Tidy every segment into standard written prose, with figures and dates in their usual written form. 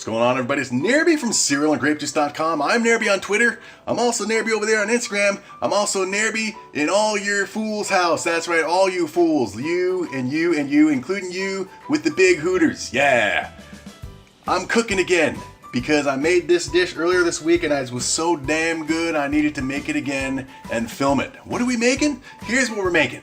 What's going on, everybody? It's Nerby from cerealandgrapejuice.com. I'm Nerby on Twitter. I'm also Nerby over there on Instagram. I'm also Nerby in all your fools' house. That's right, all you fools. You and you and you, including you with the big hooters. Yeah. I'm cooking again because I made this dish earlier this week and it was so damn good I needed to make it again and film it. What are we making? Here's what we're making.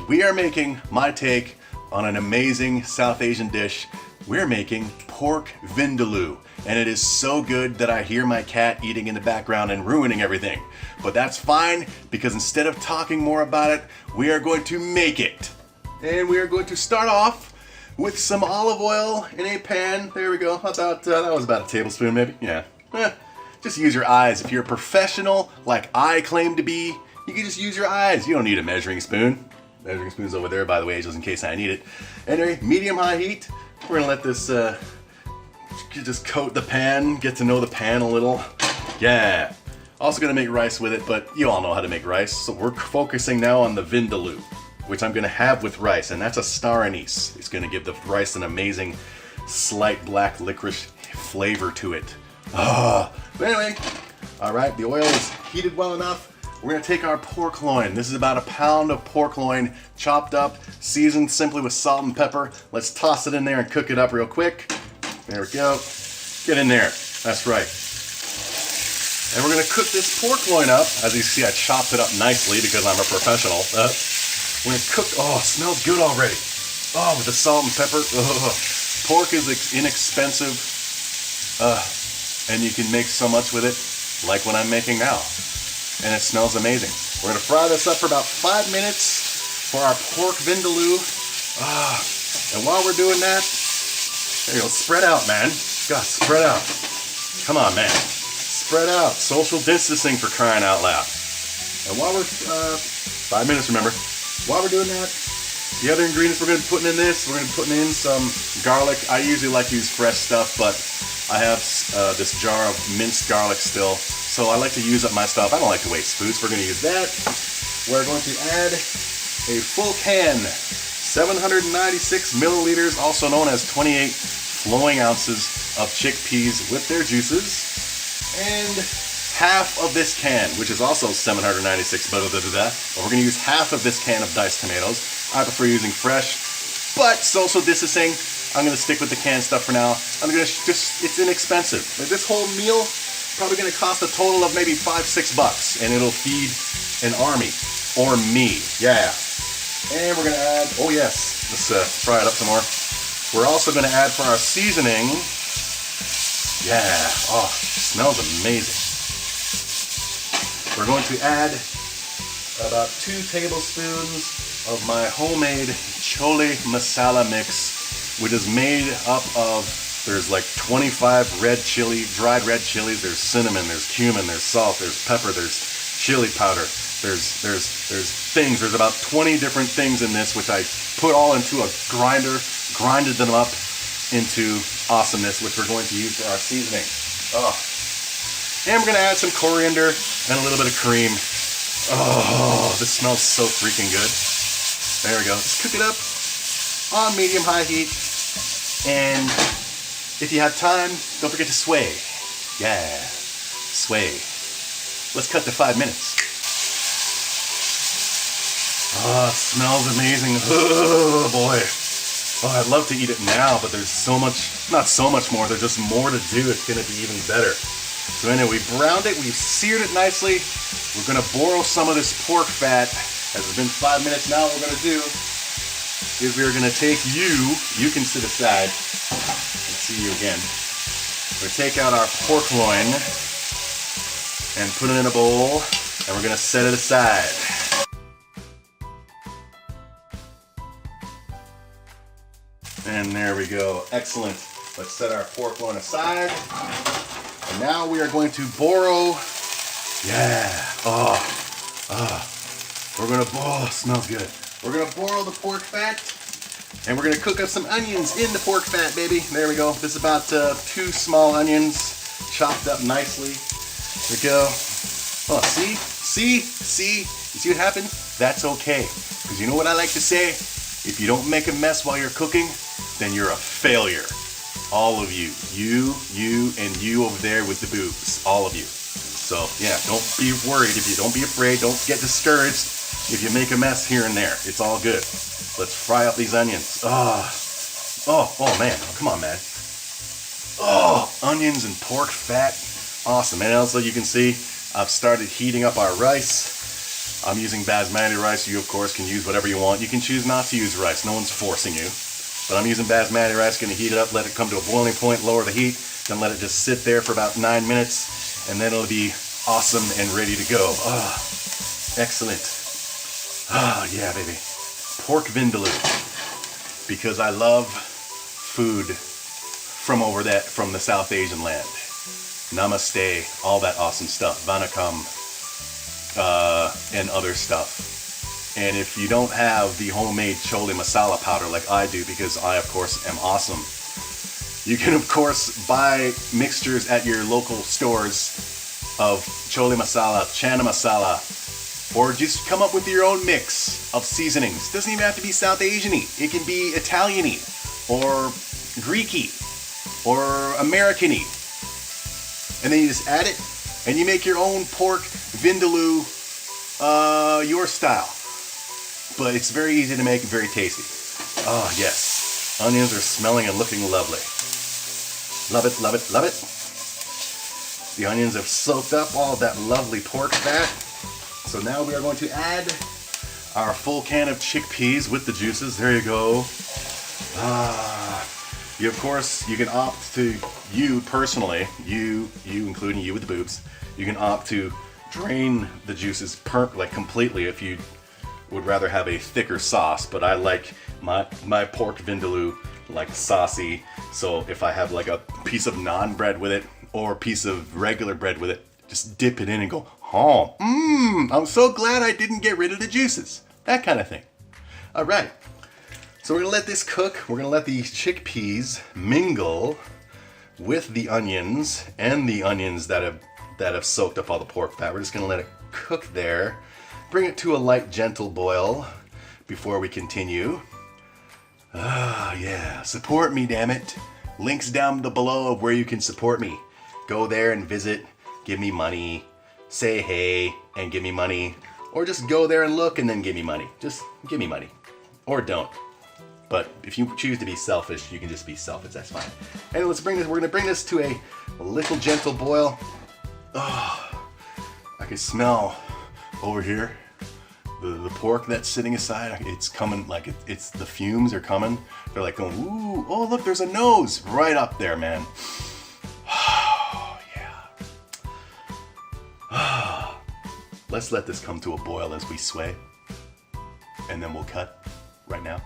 We are making my take on an amazing South Asian dish. We're making pork vindaloo, and it is so good that I hear my cat eating in the background and ruining everything. But that's fine, because instead of talking more about it, we are going to make it. And we are going to start off with some olive oil in a pan. There we go. That was about a tablespoon, maybe. Yeah. Just use your eyes. If you're a professional, like I claim to be, you can just use your eyes. You don't need a measuring spoon. Measuring spoon's over there, by the way, just in case I need it. Anyway, medium-high heat. We're gonna let this just coat the pan, get to know the pan a little. Yeah. Also gonna make rice with it, but you all know how to make rice. So we're focusing now on the vindaloo, which I'm gonna have with rice, and that's a star anise. It's gonna give the rice an amazing, slight black licorice flavor to it. But anyway, all right, the oil is heated well enough. We're gonna take our pork loin. This is about a pound of pork loin, chopped up, seasoned simply with salt and pepper. Let's toss it in there and cook it up real quick. There we go. Get in there. That's right. And we're gonna cook this pork loin up. As you see, I chopped it up nicely because I'm a professional. We're gonna cook. Oh, it smells good already. Oh, with the salt and pepper. Pork is inexpensive, and you can make so much with it, like what I'm making now. And it smells amazing. We're gonna fry this up for about 5 minutes for our pork vindaloo. And while we're doing that, there you go, spread out, man. God, spread out. Come on, man. Spread out. Social distancing, for crying out loud. And while we're, 5 minutes, remember. While we're doing that, the other ingredients we're gonna be putting in this, we're gonna be putting in some garlic. I usually like to use fresh stuff, but I have this jar of minced garlic still. So I like to use up my stuff. I don't like to waste food, so we're going to use that. We're going to add a full can, 796 milliliters, also known as 28 flowing ounces of chickpeas with their juices, and half of this can, which is also 796 milliliters. But we're going to use half of this can of diced tomatoes. I prefer using fresh, but social distancing, I'm going to stick with the canned stuff for now. I'm going to it's inexpensive. Like this whole meal, probably going to cost a total of maybe $5-6 bucks, and it'll feed an army or me. Yeah. And we're going to add, oh yes, let's fry it up some more. We're also going to add for our seasoning. Yeah. Oh, smells amazing. We're going to add about 2 tablespoons of my homemade Chole Masala mix, which is made up of, there's like 25 dried red chilies, there's cinnamon, there's cumin, there's salt, there's pepper, there's chili powder, there's about 20 different things in this, which I put all into a grinder, grinded them up into awesomeness, which we're going to use for our seasoning. And we're gonna add some coriander and a little bit of cream. Oh, this smells so freaking good. There we go. Just cook it up on medium-high heat, and if you have time, don't forget to sway. Yeah, sway. Let's cut to 5 minutes. Oh, it smells amazing. Oh, boy. Oh, I'd love to eat it now, but there's so much, not so much more, there's just more to do. It's going to be even better. So anyway, we browned it, we've seared it nicely. We're going to boil some of this pork fat. As it's been 5 minutes now, what we're going to do is we're going to take you can sit aside. See you again. We're gonna take out our pork loin and put it in a bowl, and we're gonna set it aside. And there we go. Excellent. Let's set our pork loin aside. And now we are going to borrow. Yeah. We're gonna boil. Smells good. We're gonna boil the pork fat. And we're gonna cook up some onions in the pork fat, baby. There we go. This is about 2 small onions, chopped up nicely. There we go. Oh, see what happened? That's okay. Because you know what I like to say? If you don't make a mess while you're cooking, then you're a failure. all of you. You, and you over there with the boobs. All of you. So, yeah, don't be worried. Don't be afraid. Don't get discouraged if you make a mess here and there. It's all good. Let's fry up these onions. Oh, man. Come on, man. Oh, onions and pork fat. Awesome. And also, you can see I've started heating up our rice. I'm using basmati rice. You, of course, can use whatever you want. You can choose not to use rice. No one's forcing you. But I'm using basmati rice. Going to heat it up, let it come to a boiling point, lower the heat, then let it just sit there for about 9 minutes, and then it'll be awesome and ready to go. Excellent. Yeah, baby. Pork vindaloo. Because I love food from the South Asian land. Namaste, all that awesome stuff. Vanakkam, and other stuff. And if you don't have the homemade Chole Masala powder like I do, because I, of course, am awesome, you can, of course, buy mixtures at your local stores of Chole Masala, Chana Masala, or just come up with your own mix of seasonings. It doesn't even have to be South Asian-y. It can be Italian-y, or Greek-y, or American-y. And then you just add it, and you make your own pork vindaloo, your style. But it's very easy to make and very tasty. Oh, yes. Onions are smelling and looking lovely. Love it, love it, love it. The onions have soaked up all of that lovely pork fat. So now we are going to add our full can of chickpeas with the juices. There you go. You, of course, you can opt to, you personally, you including you with the boobs, you can opt to drain the juices completely if you would rather have a thicker sauce, but I like my pork vindaloo like saucy. So if I have like a piece of naan bread with it or a piece of regular bread with it, just dip it in and go, I'm so glad I didn't get rid of the juices. That kind of thing. All right. So we're gonna let this cook. We're gonna let the chickpeas mingle with the onions and the onions that have soaked up all the pork fat. We're just gonna let it cook there. Bring it to a light, gentle boil before we continue. Yeah, support me, damn it. Links down below of where you can support me. Go there and visit, give me money, say hey, and give me money. Or just go there and look and then give me money. Just give me money. Or don't. But if you choose to be selfish, you can just be selfish, that's fine. And we're gonna bring this to a little gentle boil. Oh, I can smell over here the pork that's sitting aside. It's coming, like it's the fumes are coming. They're like going, ooh, oh look, there's a nose right up there, man. Oh yeah. Let's let this come to a boil as we sway, and then we'll cut right now.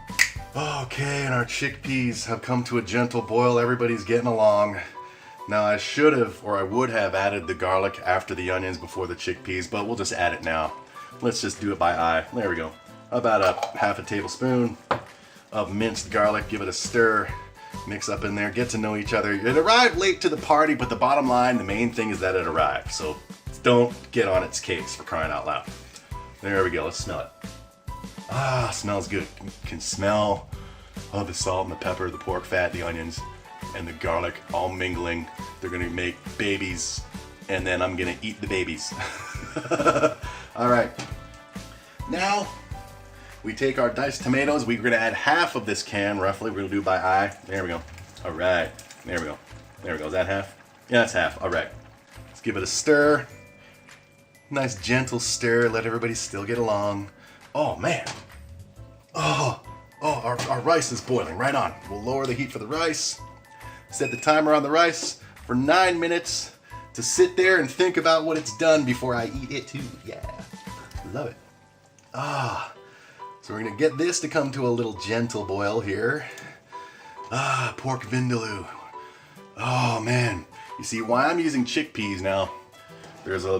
Okay, and our chickpeas have come to a gentle boil. Everybody's getting along. Now I should have, or I would have added the garlic after the onions before the chickpeas, but we'll just add it now. Let's just do it by eye. There we go. About a half a tablespoon of minced garlic. Give it a stir. Mix up in there. Get to know each other. It arrived late to the party, but the bottom line, the main thing is that it arrived. So don't get on its case, for crying out loud. There we go. Let's smell it. Smells good. You can smell the salt and the pepper, the pork fat, the onions, and the garlic all mingling. They're gonna make babies, and then I'm gonna eat the babies. All right. Now we take our diced tomatoes. We're gonna add half of this can, roughly. We're gonna do it by eye. There we go. All right. There we go. There we go. Is that half? Yeah, that's half. All right. Let's give it a stir. Nice gentle stir. Let everybody still get along. Oh man. Our rice is boiling. Right on. We'll lower the heat for the rice. Set the timer on the rice for 9 minutes to sit there and think about what it's done before I eat it too. Yeah. Love it. So we're gonna get this to come to a little gentle boil here. Pork vindaloo. Oh man. You see why I'm using chickpeas now? There's a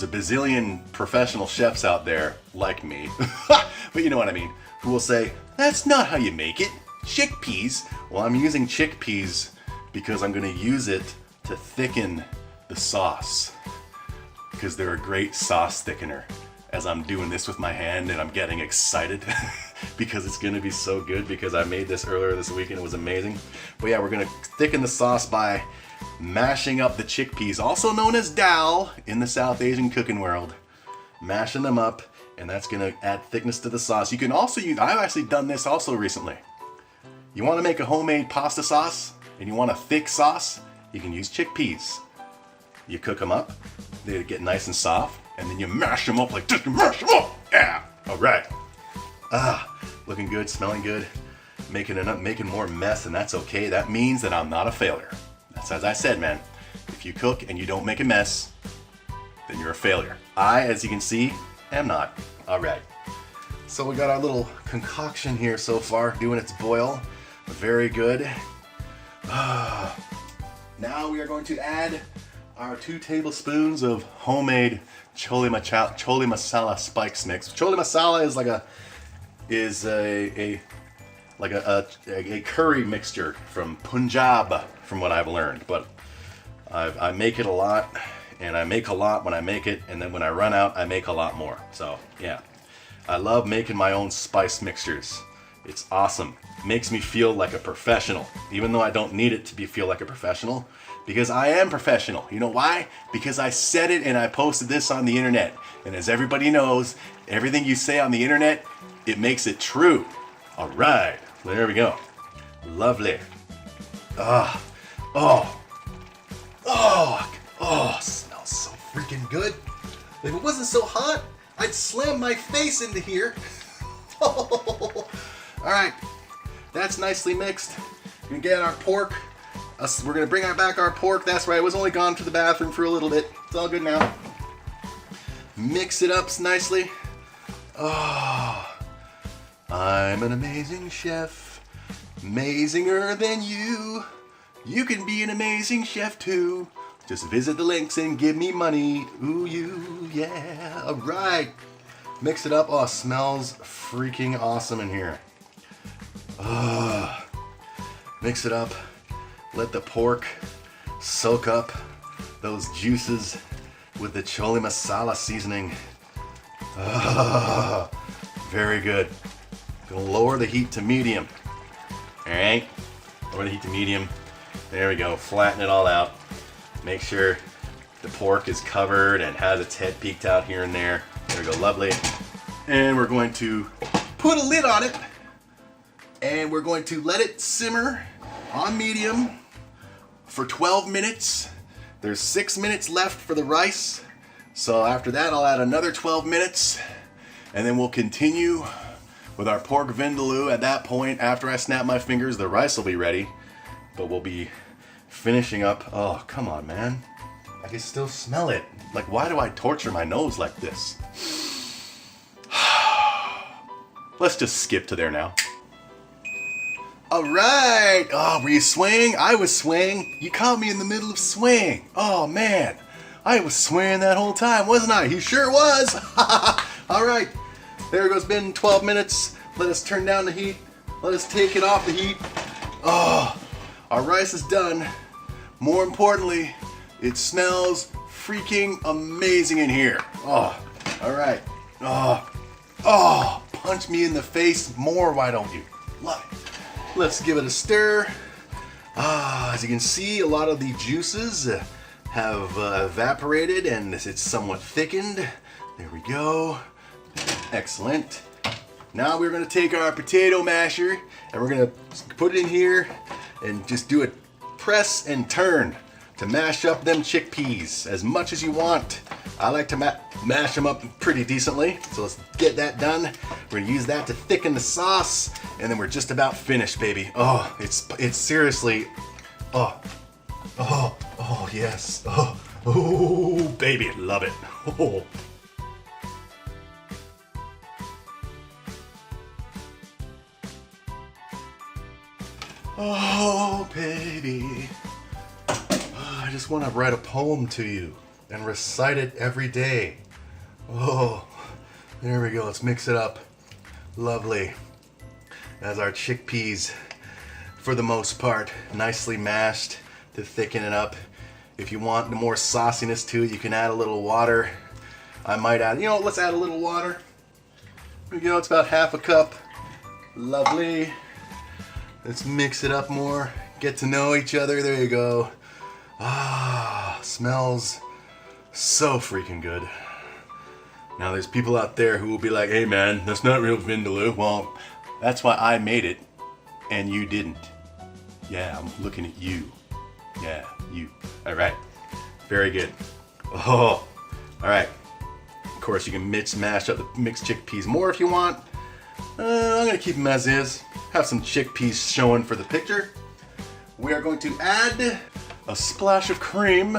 bazillion professional chefs out there like me, but you know what I mean, who will say, that's not how you make it. Chickpeas. Well, I'm using chickpeas because I'm going to use it to thicken the sauce, because they're a great sauce thickener. As I'm doing this with my hand and I'm getting excited, because it's gonna be so good, because I made this earlier this week and it was amazing. But yeah, we're gonna thicken the sauce by mashing up the chickpeas, also known as dal in the South Asian cooking world. Mashing them up, and that's gonna add thickness to the sauce. You can also use, I've actually done this also recently. You wanna make a homemade pasta sauce and you want a thick sauce, you can use chickpeas. You cook them up, they get nice and soft, and then you mash them up like this, you mash them up! Yeah, all right. Looking good, smelling good, making more mess, and that's okay. That means that I'm not a failure. That's as I said, man. If you cook and you don't make a mess, then you're a failure. I, as you can see, am not. All right. So we got our little concoction here so far, doing its boil. Very good. Now we are going to add our 2 tablespoons of homemade Chole Masala spice mix. Chole Masala is a curry mixture from Punjab, from what I've learned. But I make it a lot, and I make a lot when I make it, and then when I run out, I make a lot more. So yeah, I love making my own spice mixtures. It's awesome. Makes me feel like a professional, even though I don't need it to feel like a professional, because I am professional. You know why? Because I said it and I posted this on the internet. And as everybody knows, everything you say on the internet, it makes it true. All right, there we go. Lovely. Smells so freaking good. If it wasn't so hot, I'd slam my face into here. All right, that's nicely mixed. We're gonna get our pork. We're gonna bring back our pork. That's right, I was only gone to the bathroom for a little bit. It's all good now. Mix it up nicely. Oh, I'm an amazing chef, amazinger than you. You can be an amazing chef too. Just visit the links and give me money. Ooh, you, yeah. All right. Mix it up. Oh, it smells freaking awesome in here. Mix it up. Let the pork soak up those juices with the Chole Masala seasoning. Very good. Gonna lower the heat to medium. All right. Lower the heat to medium. There we go. Flatten it all out. Make sure the pork is covered and has its head peeked out here and there. There we go. Lovely. And we're going to put a lid on it, and we're going to let it simmer on medium for 12 minutes. There's 6 minutes left for the rice. So after that, I'll add another 12 minutes, and then we'll continue with our pork vindaloo. At that point, after I snap my fingers, the rice will be ready, but we'll be finishing up. Oh, come on, man. I can still smell it. Like, why do I torture my nose like this? Let's just skip to there now. All right. Oh, were you swaying? I was swaying. You caught me in the middle of swaying. Oh, man. I was swaying that whole time, wasn't I? He sure was. All right. There it goes. Been 12 minutes. Let us turn down the heat. Let us take it off the heat. Oh, our rice is done. More importantly, it smells freaking amazing in here. Oh, all right. Oh, punch me in the face more, why don't you? Love it. Let's give it a stir. As you can see, a lot of the juices have evaporated and it's somewhat thickened. There we go. Excellent. Now we're gonna take our potato masher and we're gonna put it in here and just do a press and turn to mash up them chickpeas as much as you want. I like to mash them up pretty decently, so let's get that done. We're gonna use that to thicken the sauce, and then we're just about finished, baby. Oh, it's seriously, oh yes, oh baby, love it. Oh baby. I just want to write a poem to you and recite it every day. Oh, there we go. Let's mix it up. Lovely. As our chickpeas, for the most part, nicely mashed to thicken it up. If you want the more sauciness to it, you can add a little water. I might add, let's add a little water. There we go. It's about half a cup. Lovely. Let's mix it up more. Get to know each other. There you go. Ah, smells so freaking good. Now there's people out there who will be like, hey man, that's not real Vindaloo. Well, that's why I made it and you didn't. Yeah, I'm looking at you. Yeah, you. All right. Very good. Oh, all right. Of course, you can mash up the mixed chickpeas more if you want. I'm gonna keep them as is. Have some chickpeas showing for the picture. We are going to add a splash of cream.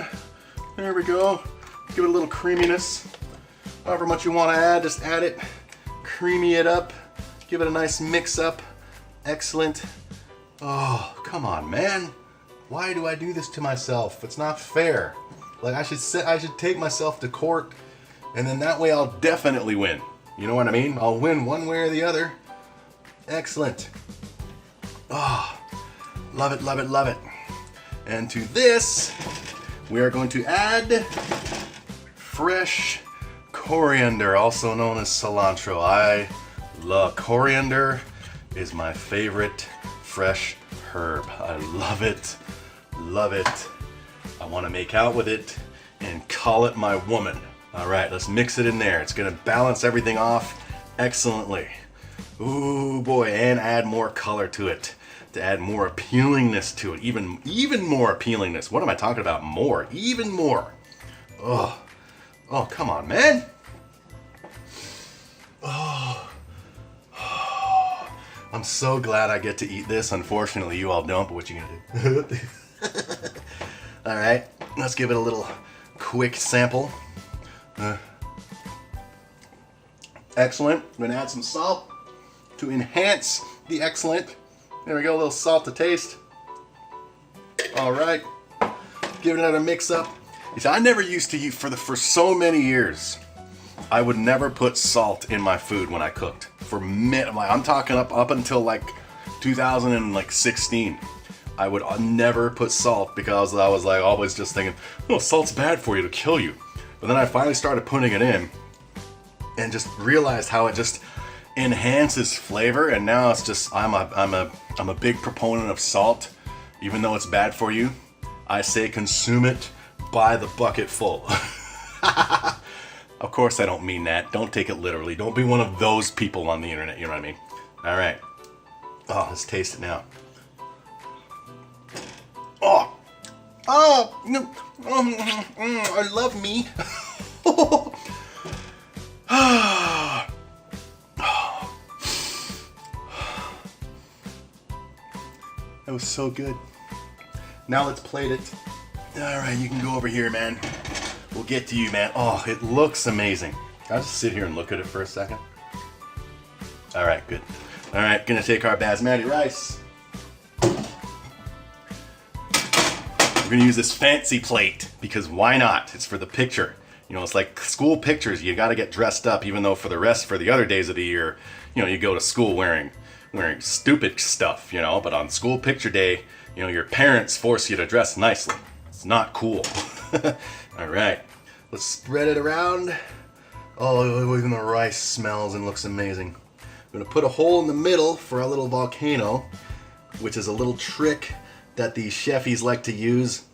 There we go. Give it a little creaminess. However much you want to add, just add it. Creamy it up. Give it a nice mix up. Excellent. Oh, come on, man. Why do I do this to myself? It's not fair. Like I should take myself to court, and then that way I'll definitely win. You know what I mean? I'll win one way or the other. Excellent. Oh, love it, love it, love it. And to this, we are going to add fresh coriander, also known as cilantro. I love coriander. Is my favorite fresh herb. I love it. Love it. I want to make out with it and call it my woman. All right, let's mix it in there. It's going to balance everything off excellently. Ooh boy, and add more color to it. To add more appealingness to it. Even more appealingness. What am I talking about? More. Even more. Oh, oh, come on, man. Oh. I'm so glad I get to eat this. Unfortunately, you all don't, but what you gonna do? All right, let's give it a little quick sample. Excellent. I'm gonna add some salt to enhance the excellent. There we go, a little salt to taste. All right, give it another mix up. You see, I never used to eat for so many years. I would never put salt in my food when I cooked. I'm talking up until like 2016. I would never put salt because I was like always just thinking, oh, salt's bad for you, to kill you. But then I finally started putting it in and just realized how it just enhances flavor. And now it's just I'm a big proponent of salt, even though it's bad for you. I say consume it by the bucket full. Of course I don't mean that. Don't take it literally. Don't be one of those people on the internet, you know what I mean? All right. Oh, let's taste it now. Oh, oh, I love me. That was so good. Now let's plate it. All right, you can go over here, man. We'll get to you, man. Oh, it looks amazing. I'll just sit here and look at it for a second. All right, good. All right, gonna take our basmati rice. We're gonna use this fancy plate because why not? It's for the picture. You know, it's like school pictures. You gotta get dressed up, even though for the other days of the year, you know, you go to school wearing stupid stuff, you know, but on school picture day, you know, your parents force you to dress nicely. It's not cool. All right, let's spread it around. Oh, even the rice smells and looks amazing. I'm gonna put a hole in the middle for a little volcano, which is a little trick that the chefies like to use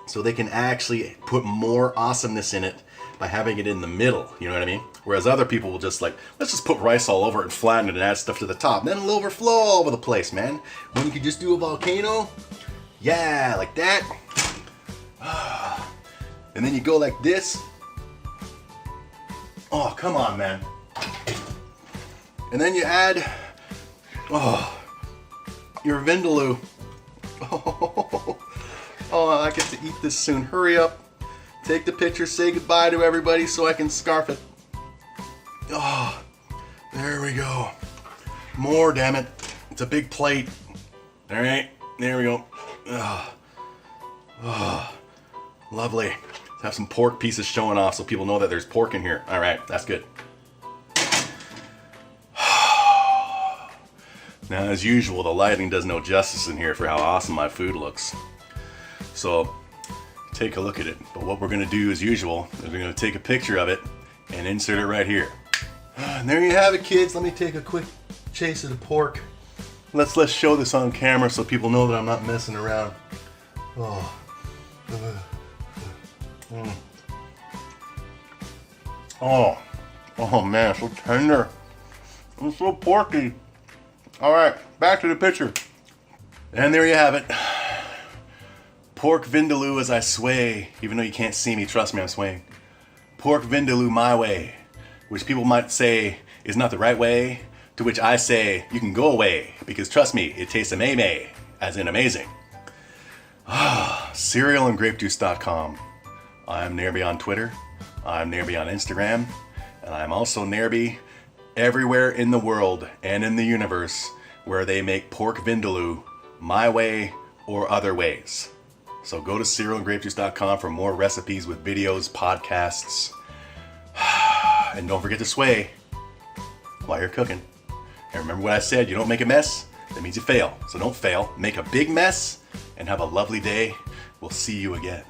so they can actually put more awesomeness in it by having it in the middle, you know what I mean? Whereas other people will just like, let's just put rice all over it and flatten it and add stuff to the top. And then it'll overflow all over the place, man. When you could just do a volcano, yeah, like that. And then you go like this. Oh, come on, man. And then you add, your Vindaloo. Oh, I get to eat this soon. Hurry up. Take the picture, say goodbye to everybody so I can scarf it. Oh, there we go. More, damn it. It's a big plate. All right, there we go. Lovely. Let's have some pork pieces showing off so people know that there's pork in here. All right, that's good. Now, as usual, the lighting does no justice in here for how awesome my food looks. So, take a look at it. But what we're gonna do as usual is we're gonna take a picture of it and insert it right here. And there you have it, kids. Let me take a quick chase of the pork. Let's show this on camera so people know that I'm not messing around. Oh. Oh man, so tender. It's so porky. All right, back to the picture. And there you have it. Pork Vindaloo as I sway, even though you can't see me, trust me, I'm swaying. Pork Vindaloo my way, which people might say is not the right way, to which I say you can go away, because trust me, it tastes amay, as in amazing. Cerealandgrapejuice.com. I'm Nerby on Twitter, I'm Nerby on Instagram, and I'm also Nerby everywhere in the world and in the universe where they make pork Vindaloo my way or other ways. So go to cerealandgrapejuice.com for more recipes with videos, podcasts, and don't forget to sway while you're cooking. And remember what I said, you don't make a mess, that means you fail. So don't fail, make a big mess, and have a lovely day. We'll see you again.